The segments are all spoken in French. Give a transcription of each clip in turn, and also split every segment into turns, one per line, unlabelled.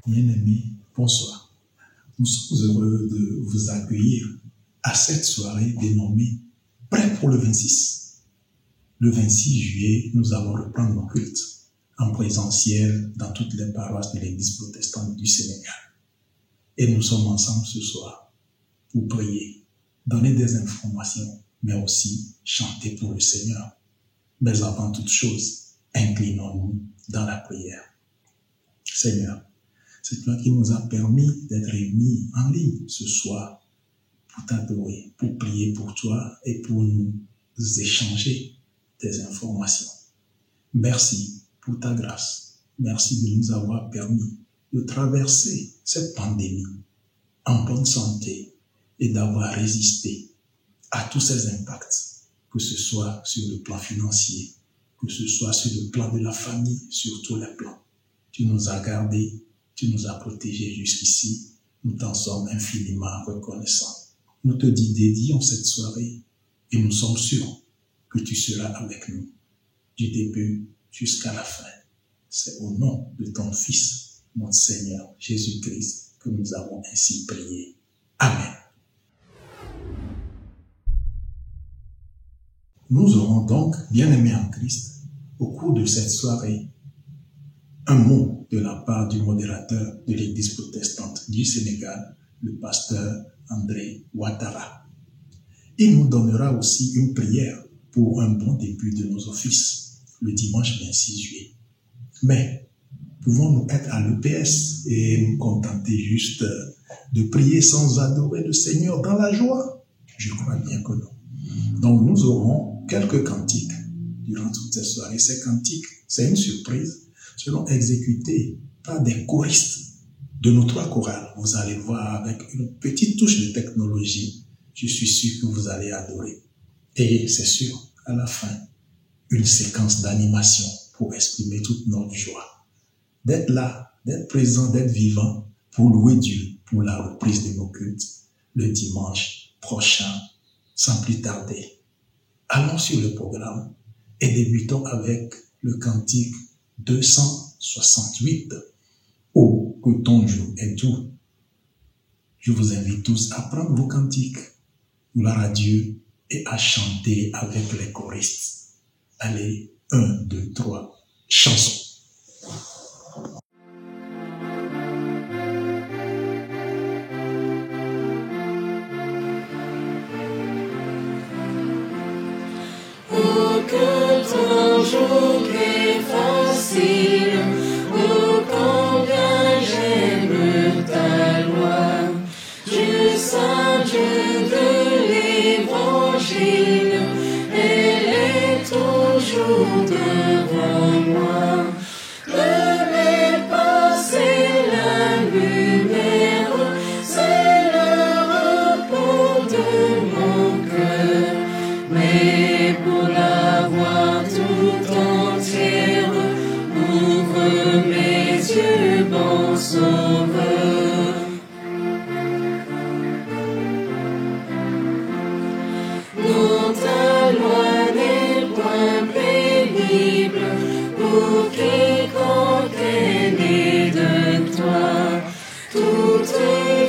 Bien-aimés, bonsoir. Nous sommes heureux de vous accueillir à cette soirée dénommée Prêt pour le 26. Le 26 juillet, nous allons reprendre nos cultes en présentiel dans toutes les paroisses de l'Église protestante du Sénégal. Et nous sommes ensemble ce soir pour prier, donner des informations, mais aussi chanter pour le Seigneur. Mais avant toute chose, inclinons-nous dans la prière. Seigneur, c'est toi qui nous as permis d'être réunis en ligne ce soir pour t'adorer, pour prier pour toi et pour nous échanger des informations. Merci pour ta grâce. Merci de nous avoir permis de traverser cette pandémie en bonne santé et d'avoir résisté à tous ces impacts, que ce soit sur le plan financier, que ce soit sur le plan de la famille, sur tous les plans. Tu nous as gardés, tu nous as protégés jusqu'ici. Nous t'en sommes infiniment reconnaissants. Nous te dédions cette soirée et nous sommes sûrs que tu seras avec nous du début jusqu'à la fin. C'est au nom de ton Fils, notre Seigneur Jésus-Christ, que nous avons ainsi prié. Amen. Nous aurons donc, bien-aimés en Christ, au cours de cette soirée, un mot de la part du modérateur de l'Église protestante du Sénégal, le pasteur André Ouattara. Il nous donnera aussi une prière pour un bon début de nos offices, le dimanche 26 juillet. Mais, pouvons-nous être à l'EPS et nous contenter juste de prier sans adorer le Seigneur dans la joie? Je crois bien que non. Donc nous aurons quelques cantiques durant toute cette soirée. Ces cantiques, c'est une surprise, seront exécutés par des choristes de nos 3 chorales. Vous allez voir avec une petite touche de technologie. Je suis sûr que vous allez adorer. Et c'est sûr, à la fin, une séquence d'animation pour exprimer toute notre joie. D'être là, d'être présent, d'être vivant pour louer Dieu pour la reprise de nos cultes le dimanche prochain, sans plus tarder. Allons sur le programme et débutons avec le cantique 268. Oh, que ton jour est doux. Je vous invite tous à prendre vos cantiques, gloire à Dieu, et à chanter avec les choristes. Allez, 1, 2, 3, chansons.
Oh, que ton jour est facile, oh, combien j'aime ta loi. Du Saint Dieu de l'Évangile, elle est toujours devant moi. Ne m'est passée la lumière, c'est le repos de mon cœur. Mais pour la voir tout entière, ouvre mes yeux, bon Sauveur. Non, ta loi n'est point pénible pour quiconque est né de toi. Toute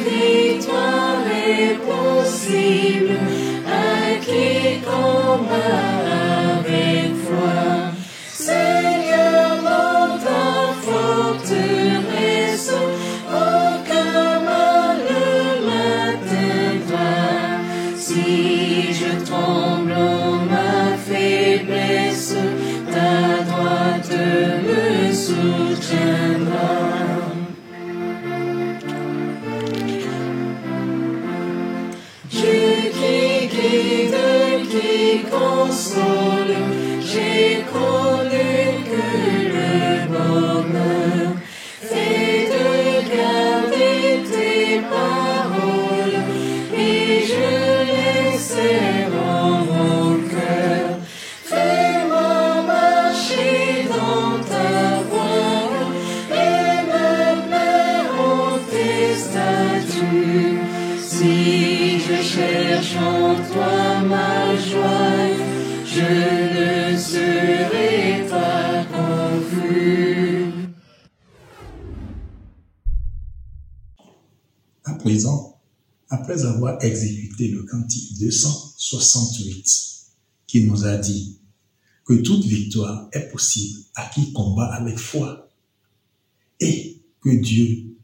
victoire est possible à quiconque avec foi. Seigneur, dans ta forteresse, aucun mal ne m'atteindra. Si je tremble en ma faiblesse, ta droite me soutiendra. Dieu qui guide, qui console, j'ai connu que le bonheur. Fais de garder tes paroles, et je les serre en mon cœur. Fais-moi marcher dans ta voie, et me plaire en tes statuts. Si je cherche en toi ma joie, je ne serai pas confus.
présent, après avoir exécuté le cantique 268, qui nous a dit que toute victoire est possible à qui combat avec foi et que Dieu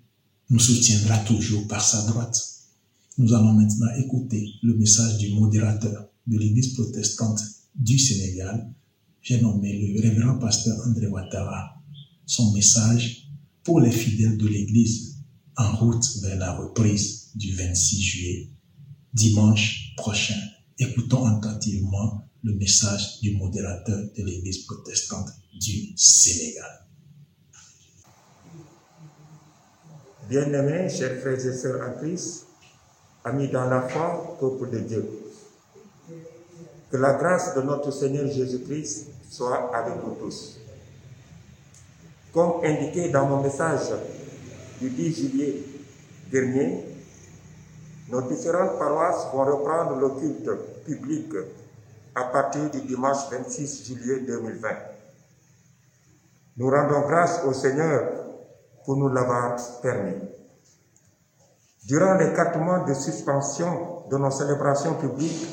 nous soutiendra toujours par sa droite. Nous allons maintenant écouter le message du modérateur de l'Église protestante du Sénégal. J'ai nommé le révérend pasteur André Ouattara. Son message pour les fidèles de l'Église en route vers la reprise du 26 juillet, dimanche prochain. Écoutons attentivement le message du modérateur de l'Église protestante du Sénégal.
Bien-aimés, chers frères et sœurs en Christ, amis dans la foi, peuple de Dieu, que la grâce de notre Seigneur Jésus-Christ soit avec nous tous. Comme indiqué dans mon message du 10 juillet dernier, nos différentes paroisses vont reprendre le culte public à partir du dimanche 26 juillet 2020. Nous rendons grâce au Seigneur pour nous l'avoir permis. Durant les 4 mois de suspension de nos célébrations publiques,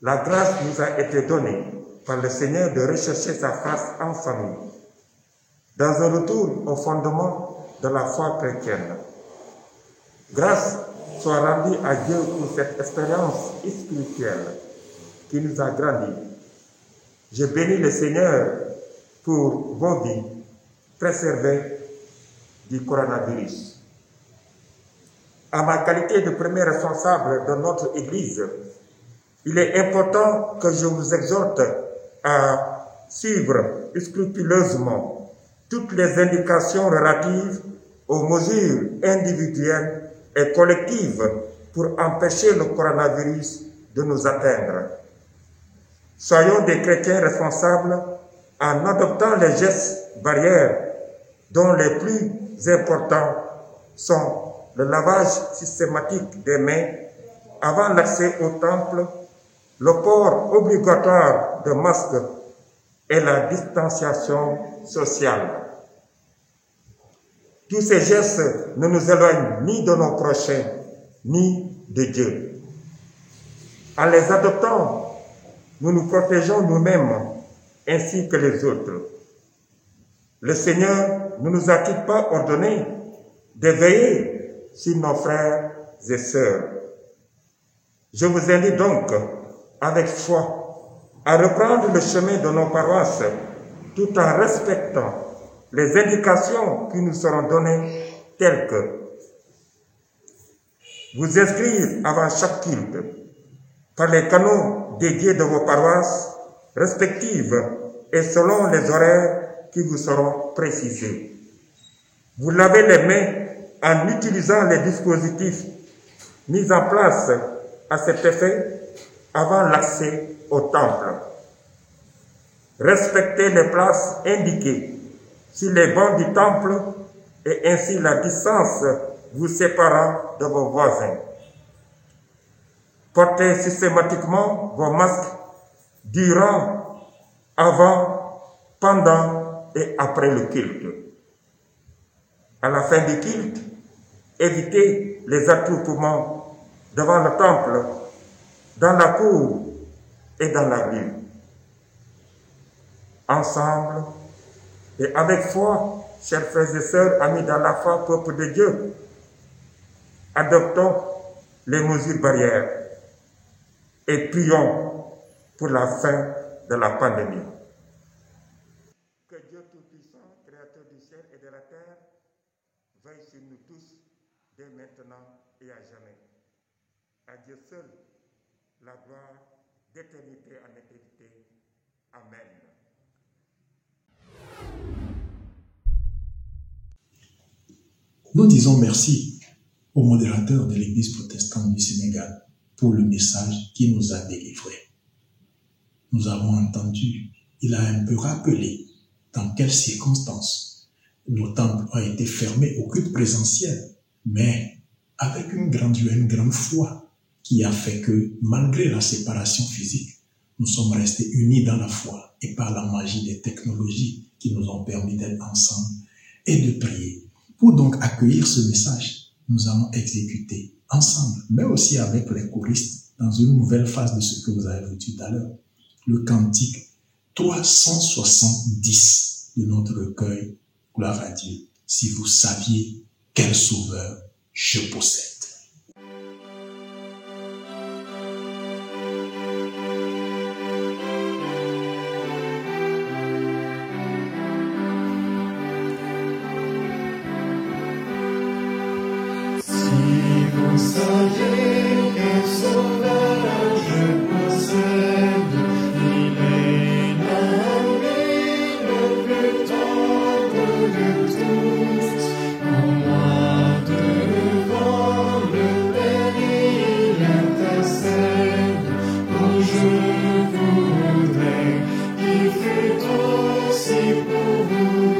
la grâce nous a été donnée par le Seigneur de rechercher sa face en famille, dans un retour au fondement de la foi chrétienne. Grâce soit rendue à Dieu pour cette expérience spirituelle qui nous a grandis. Je bénis le Seigneur pour vos vies préservées du coronavirus. À ma qualité de premier responsable de notre Église, il est important que je vous exhorte à suivre scrupuleusement toutes les indications relatives aux mesures individuelles et collectives pour empêcher le coronavirus de nous atteindre. Soyons des chrétiens responsables en adoptant les gestes barrières dont les plus importants sont le lavage systématique des mains avant l'accès au temple, le port obligatoire de masques et la distanciation sociale. Tous ces gestes ne nous éloignent ni de nos prochains, ni de Dieu. En les adoptant, nous nous protégeons nous-mêmes ainsi que les autres. Le Seigneur ne nous a-t-il pas ordonné de veiller sur nos frères et sœurs? Je vous invite donc, avec foi, à reprendre le chemin de nos paroisses tout en respectant les indications qui nous seront données telles que vous inscrire avant chaque culte par les canaux dédiés de vos paroisses respectives et selon les horaires qui vous seront précisés. Vous lavez les mains en utilisant les dispositifs mis en place à cet effet avant l'accès au temple. Respectez les places indiquées sur les bancs du temple et ainsi la distance vous séparant de vos voisins. Portez systématiquement vos masques durant, avant, pendant et après le culte. À la fin du culte, évitez les attroupements devant le temple, dans la cour et dans la rue. Ensemble et avec foi, chers frères et sœurs, amis dans la foi, peuple de Dieu, adoptons les mesures barrières et prions pour la fin de la pandémie. Que Dieu Tout-Puissant, Créateur du ciel et de la terre, veille sur nous tous dès maintenant et à jamais. À Dieu seul la gloire d'éternité en éternité. Amen.
Nous disons merci au modérateur de l'Église protestante du Sénégal pour le message qu'il nous a délivré. Nous avons entendu, il a un peu rappelé dans quelles circonstances nos temples ont été fermés au culte présentiel, mais avec une grande foi qui a fait que, malgré la séparation physique, nous sommes restés unis dans la foi et par la magie des technologies qui nous ont permis d'être ensemble et de prier. Pour donc accueillir ce message, nous allons exécuter ensemble, mais aussi avec les choristes, dans une nouvelle phase de ce que vous avez vu tout à l'heure, le cantique 370 de notre recueil « Gloire à Dieu ». Si vous saviez quel sauveur je possède.
Vous saviez quel sauveur je possède, il est l'ami le plus tendre de tous. En moi devant le péril intercède, oh je voudrais qu'il fût aussi pour vous,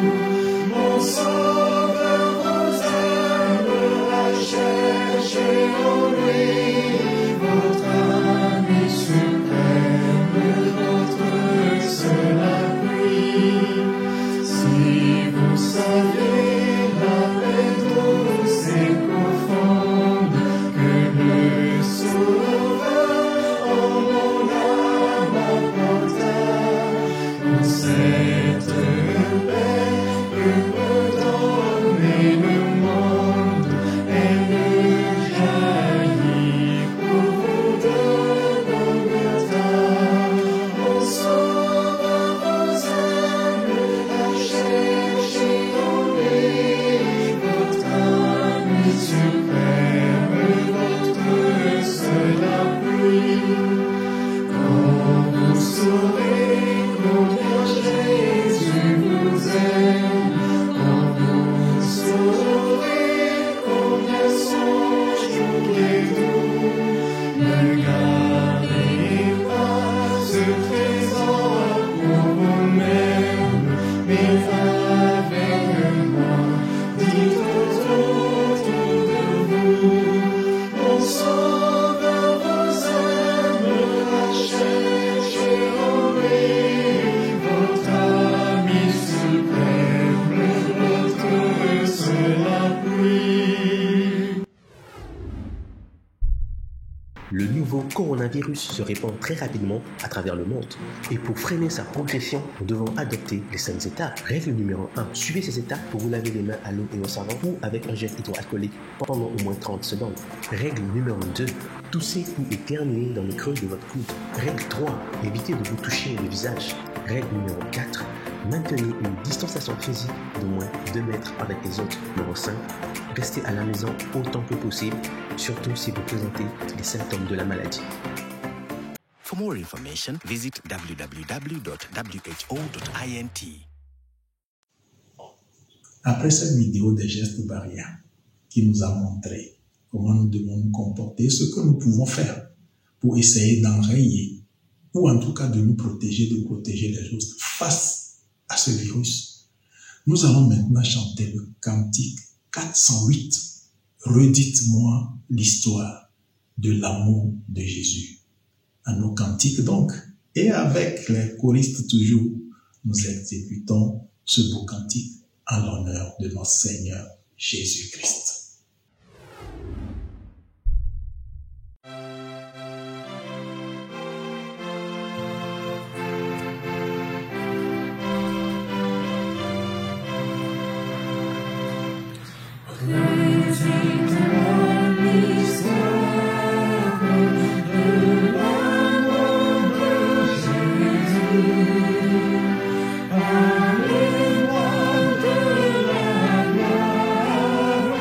mon sauveur vous aime à chercher en lui, votre ami suprême, votre seul appui. Si vous saviez la paix douce et profonde que le Sauveur en mon âme apporta, pour cette paix que peut donner le monde, elle jaillit pour vous de Golgotha. Mon Sauveur vous aime à chercher en lui, votre ami suprême, votre seul appui. Quand vous saurez combien Jésus vous aime, quand vous saurez combien son jour est doux, ne gardez pas ce trésor pour vous-même, mais avec moi, dites autour de vous, mon Sauveur vous aime à chercher en lui, votre ami suprême, votre seul appui.
Le nouveau coronavirus se répand très rapidement à travers le monde. Et pour freiner sa progression, nous devons adopter les 5 étapes. Règle numéro 1. Suivez ces étapes pour vous laver les mains à l'eau et au savon ou avec un gel hydroalcoolique pendant au moins 30 secondes. Règle numéro 2. Toussez ou éternuez dans le creux de votre coude. Règle 3. Évitez de vous toucher le visage. Règle numéro 4. Maintenez une distanciation physique d'au moins 2 mètres avec les autres. Numéro 5. Restez à la maison autant que possible, surtout si vous présentez les symptômes de la maladie.
For more information, visit www.who.int.
Après cette vidéo des gestes barrières qui nous a montré comment nous devons nous comporter, ce que nous pouvons faire pour essayer d'enrayer ou en tout cas de nous protéger, de protéger les autres face à ce virus, nous allons maintenant chanter le cantique 408. Redites-moi l'histoire de l'amour de Jésus. À nos cantiques donc, et avec les choristes toujours, nous exécutons ce beau cantique en l'honneur de notre Seigneur Jésus-Christ.
Parlez-moi de la gloire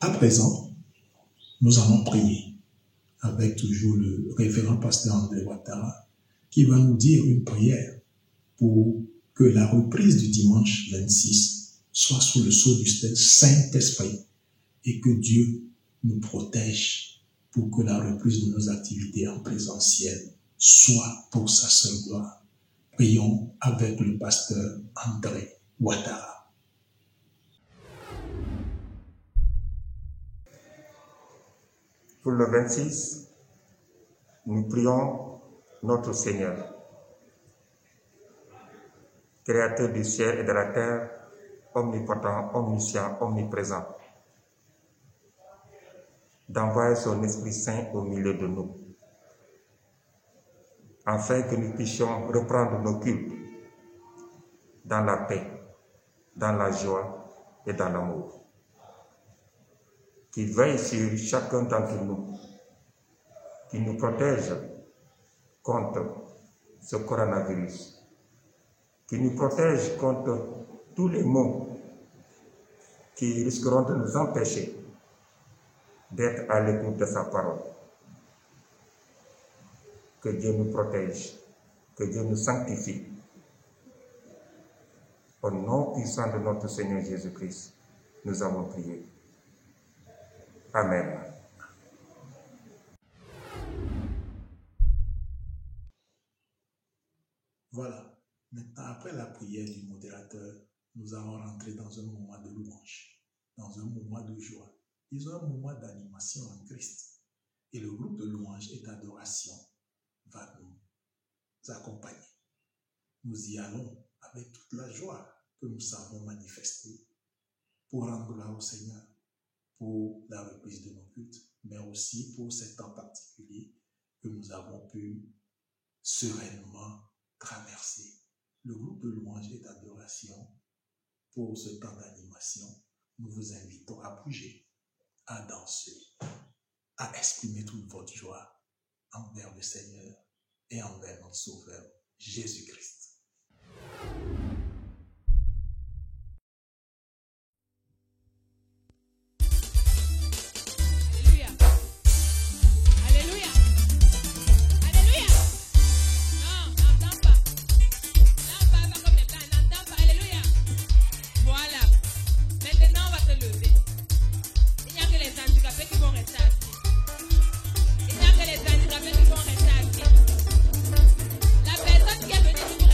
À présent, nous allons prier avec toujours le révérend pasteur André Ouattara qui va nous dire une prière pour que la reprise du dimanche 26 soit sous le sceau du Saint-Esprit et que Dieu nous protège pour que la reprise de nos activités en présentiel soit pour sa seule gloire. Prions avec le pasteur André Ouattara.
Pour le 26, nous prions notre Seigneur, Créateur du ciel et de la terre, omnipotent, omniscient, omniprésent, d'envoyer son Esprit Saint au milieu de nous, afin que nous puissions reprendre nos cultes dans la paix, dans la joie et dans l'amour. Qu'il veille sur chacun d'entre nous, qu'il nous protège contre ce coronavirus, qu'il nous protège contre tous les maux qui risqueront de nous empêcher d'être à l'écoute de sa parole. Que Dieu nous protège, que Dieu nous sanctifie. Au nom puissant de notre Seigneur Jésus-Christ, nous avons prié. Amen.
Voilà. Maintenant, après la prière du modérateur, nous allons rentrer dans un moment de louange, dans un moment de joie, disons un moment d'animation en Christ. Et le groupe de louange et d'adoration va nous accompagner. Nous y allons avec toute la joie que nous savons manifester pour rendre gloire au Seigneur, pour la reprise de nos cultes, mais aussi pour cet temps particulier que nous avons pu sereinement traverser. Le groupe de louange et d'adoration, pour ce temps d'animation, nous vous invitons à bouger, à danser, à exprimer toute votre joie envers le Seigneur et envers notre Sauveur, Jésus-Christ.
La personne qui est venue nous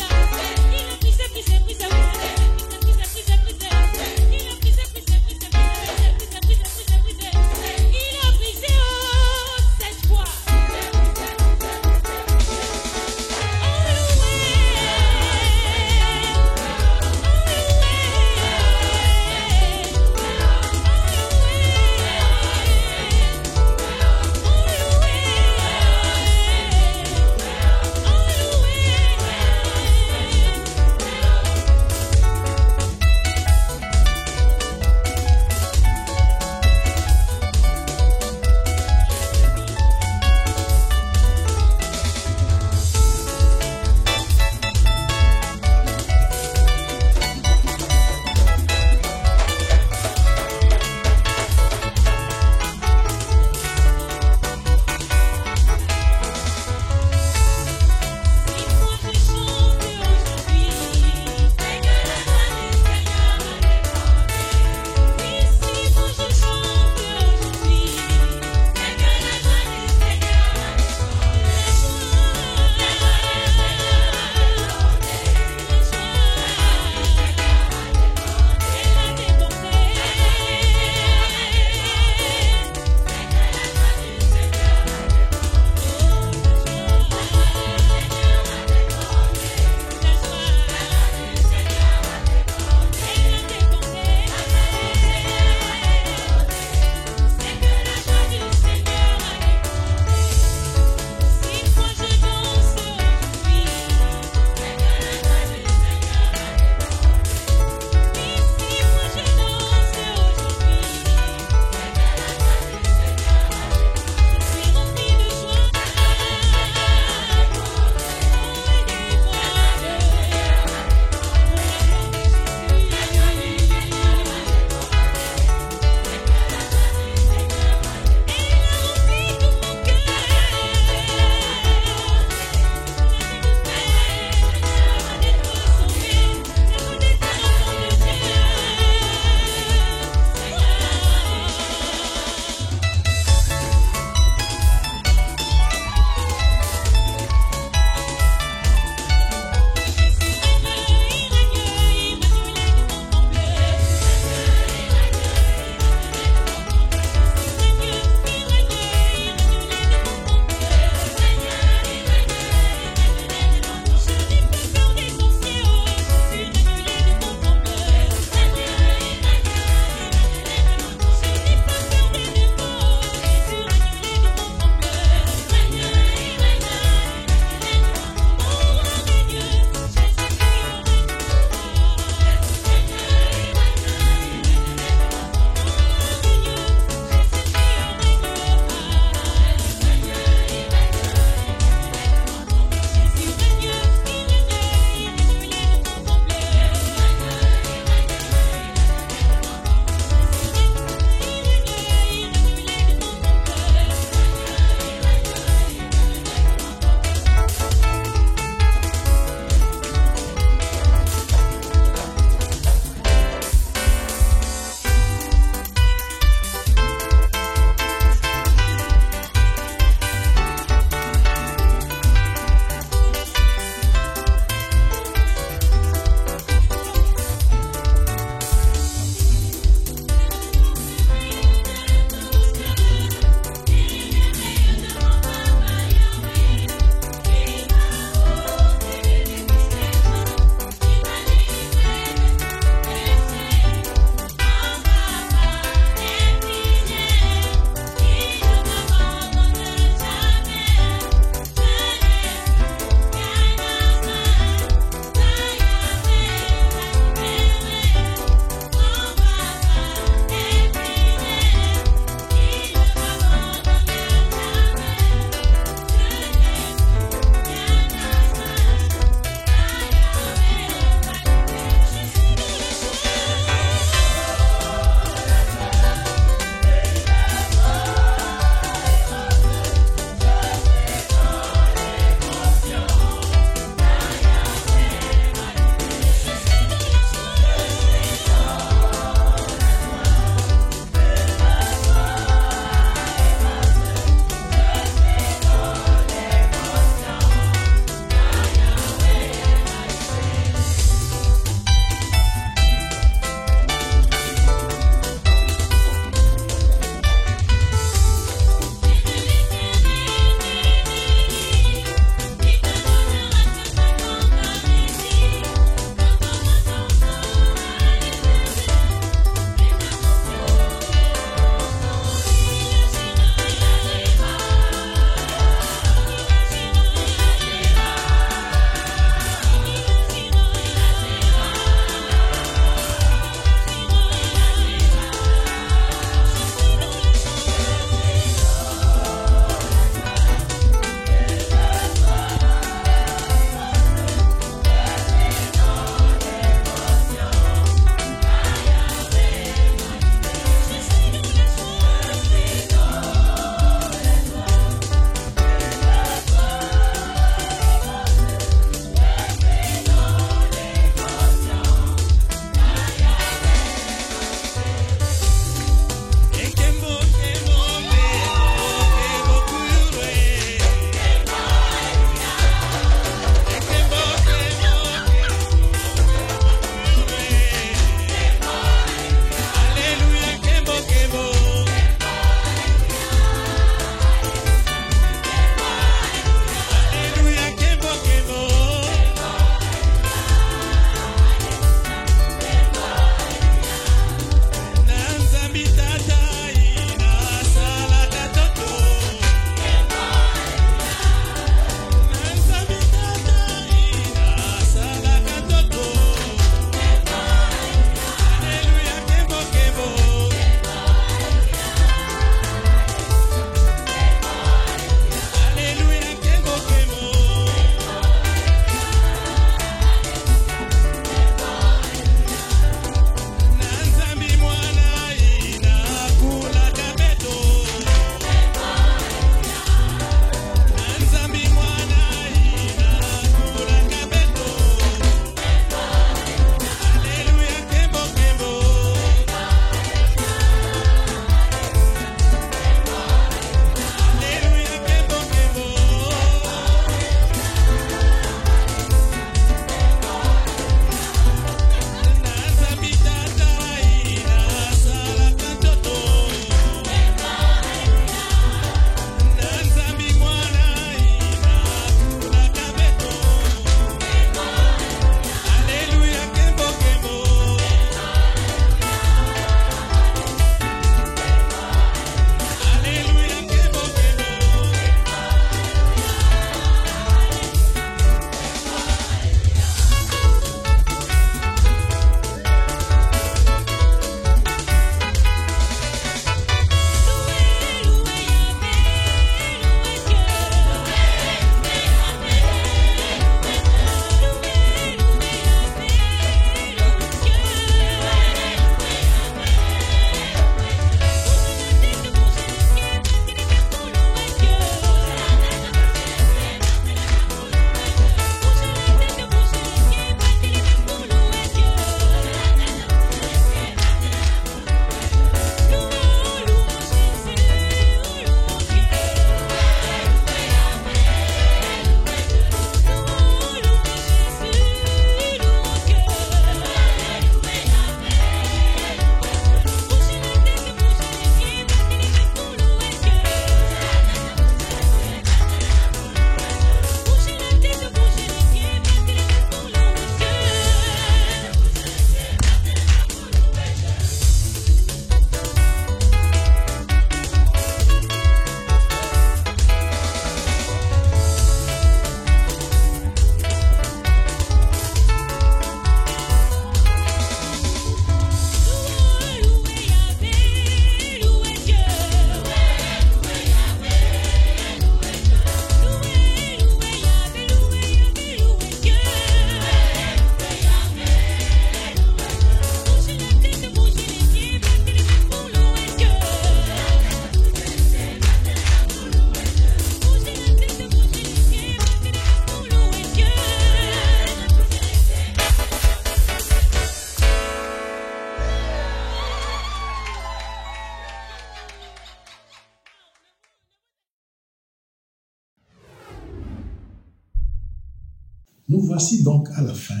Nous voici donc à la fin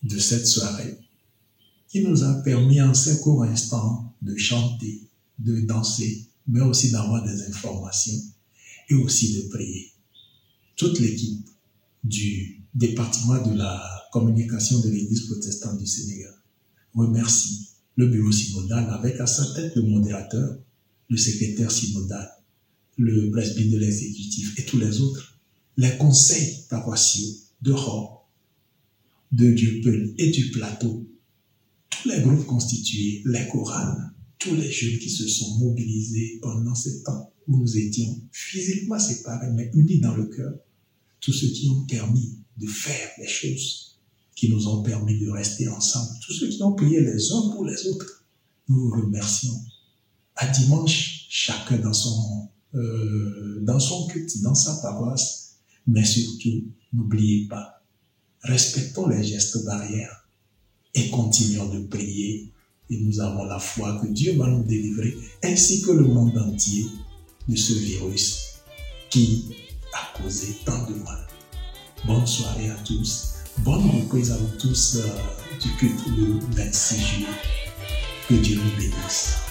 de cette soirée qui nous a permis en ces courts instants de chanter, de danser, mais aussi d'avoir des informations et aussi de prier. Toute l'équipe du département de la communication de l'Église protestante du Sénégal remercie le bureau synodal avec à sa tête le modérateur, le secrétaire synodal, le presbyte de l'exécutif et tous les autres, les conseils paroissiaux de Rome, de Dieuppeul et du plateau, tous les groupes constitués, les chorales, tous les jeunes qui se sont mobilisés pendant ce temps où nous étions physiquement séparés mais unis dans le cœur, tous ceux qui ont permis de faire les choses, qui nous ont permis de rester ensemble, tous ceux qui ont prié les uns pour les autres, nous vous remercions. À dimanche, chacun dans son culte, dans sa paroisse, mais surtout, n'oubliez pas, respectons les gestes barrières et continuons de prier. Et nous avons la foi que Dieu va nous délivrer, ainsi que le monde entier, de ce virus qui a causé tant de mal. Bonne soirée à tous. Bonne reprise à vous tous du culte le 26 juillet. Que Dieu nous bénisse.